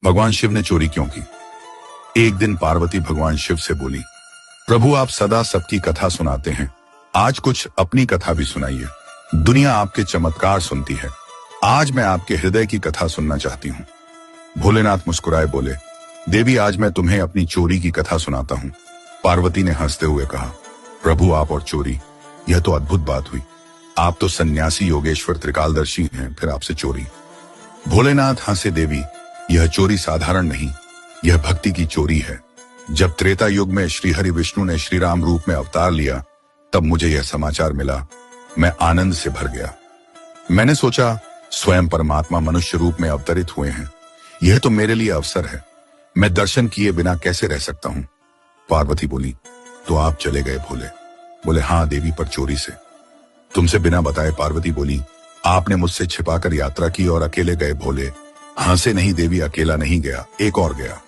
भगवान शिव ने चोरी क्यों की? एक दिन पार्वती भगवान शिव से बोली, प्रभु आप सदा सबकी कथा सुनाते हैं, आज कुछ अपनी कथा भी सुनाइए। दुनिया आपके चमत्कार सुनती है, आज मैं आपके हृदय की कथा सुनना चाहती हूँ। भोलेनाथ मुस्कुराए बोले, देवी आज मैं तुम्हें अपनी चोरी की कथा सुनाता हूँ। पार्वती ने हंसते हुए कहा, प्रभु आप और चोरी, यह तो अद्भुत बात हुई। आप तो सन्यासी योगेश्वर त्रिकालदर्शी हैं, फिर आपसे चोरी। भोलेनाथ हंसे, देवी यह चोरी साधारण नहीं, यह भक्ति की चोरी है। जब त्रेता युग में श्री हरि विष्णु ने श्री राम रूप में अवतार लिया, तब मुझे यह समाचार मिला। मैं आनंद से भर गया। मैंने सोचा स्वयं परमात्मा मनुष्य रूप में अवतरित हुए हैं, यह तो मेरे लिए अवसर है। मैं दर्शन किए बिना कैसे रह सकता हूँ? पार्वती बोली, तो आप चले गए भोले? बोले, हाँ देवी, पर चोरी से। तुमसे बिना बताए? पार्वती बोली, आपने मुझसे छिपाकर यात्रा की और अकेले गए भोले? हंसे, नहीं देवी, अकेला नहीं गया, एक और गया।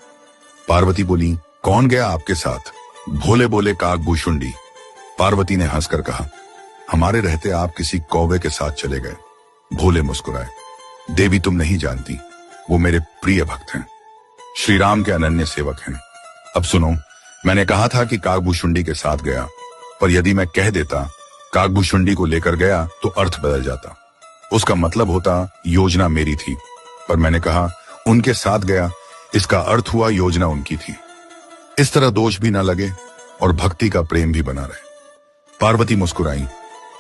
पार्वती बोली, कौन गया आपके साथ? भोले बोले, काकभूषुंडी। पार्वती ने हंसकर कहा, हमारे रहते आप किसी कौवे के साथ चले गए। भोले मुस्कुराए, देवी तुम नहीं जानती, वो मेरे प्रिय भक्त हैं, श्री राम के अनन्य सेवक हैं। अब सुनो, मैंने कहा था कि काकभूषुंडी के साथ गया, पर यदि मैं कह देता काकभूषुंडी को लेकर गया तो अर्थ बदल जाता। उसका मतलब होता योजना मेरी थी, पर मैंने कहा उनके साथ गया, इसका अर्थ हुआ योजना उनकी थी। इस तरह दोष भी ना लगे और भक्ति का प्रेम भी बना रहे। पार्वती मुस्कुराई,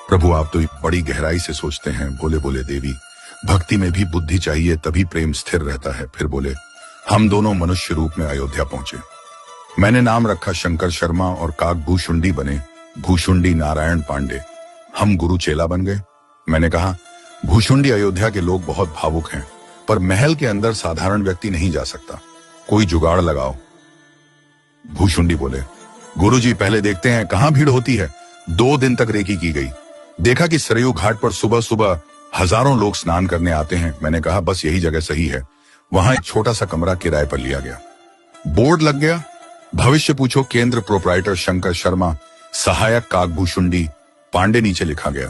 प्रभु आप तो बड़ी गहराई से सोचते हैं। भोले बोले, देवी भक्ति में भी बुद्धि चाहिए, तभी प्रेम स्थिर रहता है। फिर बोले, हम दोनों मनुष्य रूप में अयोध्या पहुंचे। मैंने नाम रखा शंकर शर्मा और काकभूषुंडी बने भूषुंडी नारायण पांडे। हम गुरु चेला बन गए। मैंने कहा, भूषुंडी अयोध्या के लोग बहुत भावुक हैं, पर महल के अंदर साधारण व्यक्ति नहीं जा सकता, कोई जुगाड़ लगाओ। भूषुंडी बोले, गुरुजी पहले देखते हैं कहां भीड़ होती है। 2 दिन तक रेकी की गई, देखा कि सरयू घाट पर सुबह सुबह हजारों लोग स्नान करने आते हैं। मैंने कहा बस यही जगह सही है। वहां एक छोटा सा कमरा किराए पर लिया गया, बोर्ड लग गया, भविष्य पूछो केंद्र प्रोप्राइटर शंकर शर्मा, सहायक काकभूषुंडी पांडे नीचे लिखा गया।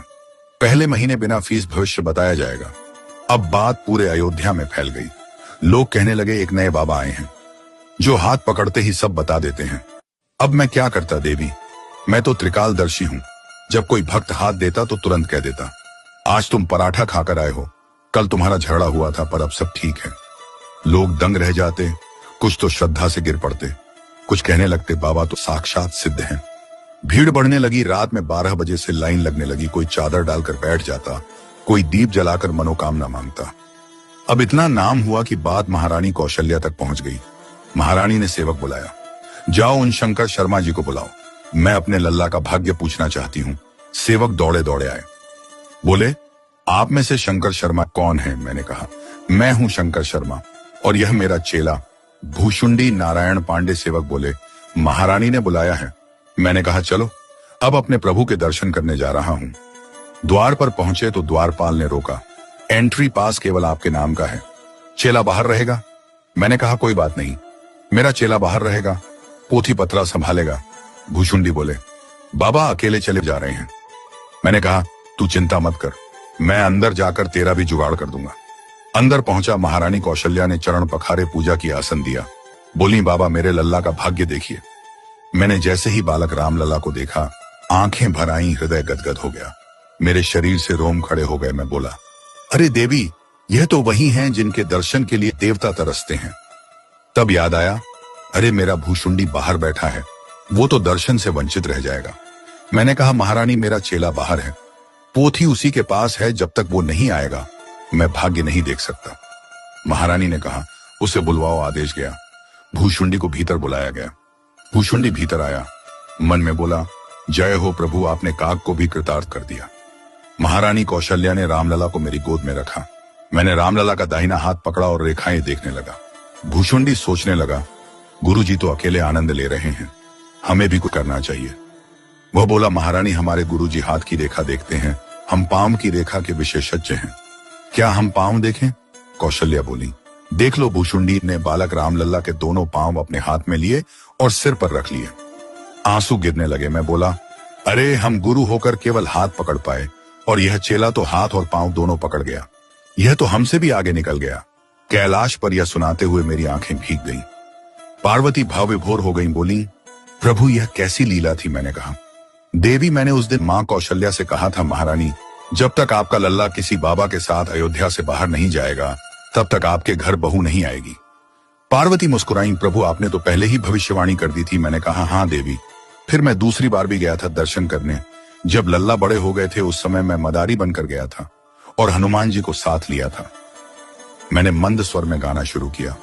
पहले महीने बिना फीस भविष्य बताया जाएगा। अब बात पूरे अयोध्या में फैल गई। लोग कहने लगे एक नए बाबा आए हैं जो हाथ पकड़ते ही सब बता देते हैं। अब मैं क्या करता देवी, मैं तो त्रिकालदर्शी हूं। जब कोई भक्त हाथ देता तो तुरंत कह देता, आज तुम पराठा खाकर आए हो, कल तुम्हारा झगड़ा हुआ था, पर अब सब ठीक है। लोग दंग रह जाते, कुछ तो श्रद्धा से गिर पड़ते, कुछ कहने लगते बाबा तो साक्षात सिद्ध हैं। भीड़ बढ़ने लगी। रात में 12 बजे से लाइन लगने लगी। कोई चादर डालकर बैठ जाता, कोई दीप जलाकर मनोकामना मांगता। अब इतना नाम हुआ कि बात महारानी कौशल्या तक पहुंच गई। महारानी ने सेवक बुलाया, जाओ उन शंकर शर्मा जी को बुलाओ, मैं अपने लल्ला का भाग्य पूछना चाहती हूँ। सेवक दौड़े दौड़े आए, बोले, आप में से शंकर शर्मा कौन है? मैंने कहा, मैं हूं शंकर शर्मा और यह मेरा चेला भूषुंडी नारायण पांडे। सेवक बोले, महारानी ने बुलाया है। मैंने कहा, चलो, अब अपने प्रभु के दर्शन करने जा रहा हूं। द्वार पर पहुंचे तो द्वारपाल ने रोका, एंट्री पास केवल आपके नाम का है, चेला बाहर रहेगा। मैंने कहा, कोई बात नहीं, मेरा चेला बाहर रहेगा, पोथी पत्रा संभालेगा। भूषुंडी बोले, बाबा अकेले चले जा रहे हैं। मैंने कहा, तू चिंता मत कर, मैं अंदर जाकर तेरा भी जुगाड़ कर दूंगा। अंदर पहुंचा, महारानी कौशल्या ने चरण पखारे, पूजा की आसन दिया। बोली, बाबा मेरे लल्ला का भाग्य देखिए। मैंने जैसे ही बालक रामलला को देखा, आंखें भर आईं, हृदय गदगद हो गया, मेरे शरीर से रोम खड़े हो गए। मैं बोला, अरे देवी, यह तो वही हैं जिनके दर्शन के लिए देवता तरसते हैं। तब याद आया, अरे मेरा भूषुंडी बाहर बैठा है, वो तो दर्शन से वंचित रह जाएगा। मैंने कहा, महारानी मेरा चेला बाहर है, पोथी उसी के पास है, जब तक वो नहीं आएगा मैं भाग्य नहीं देख सकता। महारानी ने कहा, उसे बुलवाओ। आदेश गया, भूषुंडी को भीतर बुलाया गया। भूषुंडी भीतर आया, मन में बोला, जय हो प्रभु, आपने काक को भी कृतार्थ कर दिया। महारानी कौशल्या ने रामलला को मेरी गोद में रखा। मैंने रामलला का दाहिना हाथ पकड़ा और रेखाएं देखने लगा। भूषुंडी सोचने लगा, गुरुजी तो अकेले आनंद ले रहे हैं, हमें भी कुछ करना चाहिए। वह बोला, महारानी हमारे गुरुजी हाथ की रेखा देखते हैं, हम पांव की रेखा के विशेषज्ञ हैं, क्या हम पांव देखें? कौशल्या बोली, देख लो। भूषुंडी ने बालक रामलला के दोनों पांव अपने हाथ में लिए और सिर पर रख लिए। आंसू गिरने लगे। मैं बोला, अरे हम गुरु होकर केवल हाथ पकड़ पाए और यह चेला तो हाथ और पांव दोनों पकड़ गया, यह तो हमसे भी आगे निकल गया। कैलाश पर यह सुनाते हुए मेरी आंखें भीग गईं। पार्वती भाव विभोर हो गईं, बोली, प्रभु यह कैसी लीला थी। मैंने कहा, देवी मैंने उस दिन मां कौशल्या से कहा था, महारानी जब तक आपका लल्ला किसी बाबा के साथ अयोध्या से बाहर नहीं जाएगा तब तक आपके घर बहू नहीं आएगी। पार्वती मुस्कुराई, प्रभु आपने तो पहले ही भविष्यवाणी कर दी थी। मैंने कहा, हाँ देवी। फिर मैं दूसरी बार भी गया था दर्शन करने। जब लल्ला बड़े हो गए थे उस समय मैं मदारी बनकर गया था और हनुमान जी को साथ लिया था। मैंने मंद स्वर में गाना शुरू किया,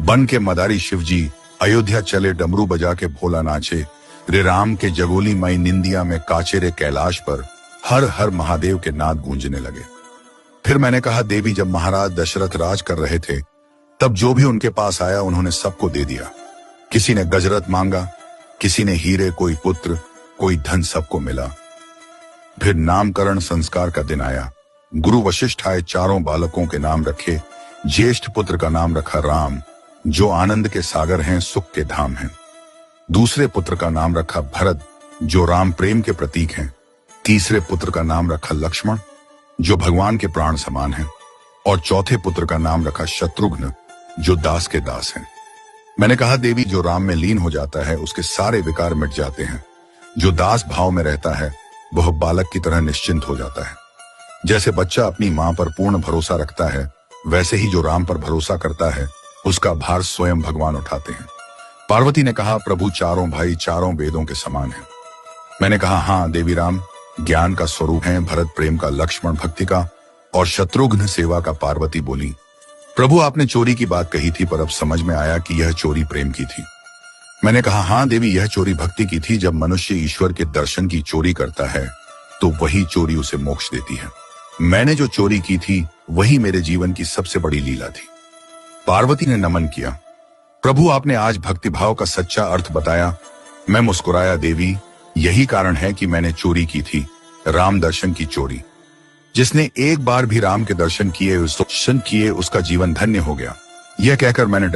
बन के मदारी शिव जी अयोध्या चले, डमरू बजा के भोला नाचे, रे राम के जगोली मई निंदिया में काचे, रे कैलाश पर हर हर महादेव के नाद गूंजने लगे। फिर मैंने कहा, देवी जब महाराज दशरथ राज कर रहे थे तब जो भी उनके पास आया उन्होंने सबको दे दिया। किसी ने गजरत मांगा, किसी ने हीरे, कोई पुत्र, कोई धन, सबको मिला। फिर नामकरण संस्कार का दिन आया। गुरु वशिष्ठ आए, चारों बालकों के नाम रखे। ज्येष्ठ पुत्र का नाम रखा राम, जो आनंद के सागर हैं, सुख के धाम हैं। दूसरे पुत्र का नाम रखा भरत, जो राम प्रेम के प्रतीक हैं। तीसरे पुत्र का नाम रखा लक्ष्मण, जो भगवान के प्राण समान हैं। और चौथे पुत्र का नाम रखा शत्रुघ्न, जो दास के दास हैं। मैंने कहा, देवी जो राम में लीन हो जाता है उसके सारे विकार मिट जाते हैं। जो दास भाव में रहता है वह बालक की तरह निश्चिंत हो जाता है। जैसे बच्चा अपनी मां पर पूर्ण भरोसा रखता है वैसे ही जो राम पर भरोसा करता है उसका भार स्वयं भगवान उठाते हैं। पार्वती ने कहा, प्रभु चारों भाई चारों वेदों के समान हैं। मैंने कहा, हाँ देवी, राम ज्ञान का स्वरूप है, भरत प्रेम का, लक्ष्मण भक्ति का और शत्रुघ्न सेवा का। पार्वती बोली, प्रभु आपने चोरी की बात कही थी पर अब समझ में आया कि यह चोरी प्रेम की थी। मैंने कहा, हाँ देवी, यह चोरी भक्ति की थी। जब मनुष्य ईश्वर के दर्शन की चोरी करता है तो वही चोरी उसे मोक्ष देती है। मैंने जो चोरी की थी वही मेरे जीवन की सबसे बड़ी लीला थी। पार्वती ने नमन किया, प्रभु आपने आज भक्तिभाव का सच्चा अर्थ बताया। मैं मुस्कुराया, देवी यही कारण है कि मैंने चोरी की थी, राम दर्शन की चोरी। जिसने एक बार भी राम के दर्शन किए उसका जीवन धन्य हो गया। यह कहकर मैंने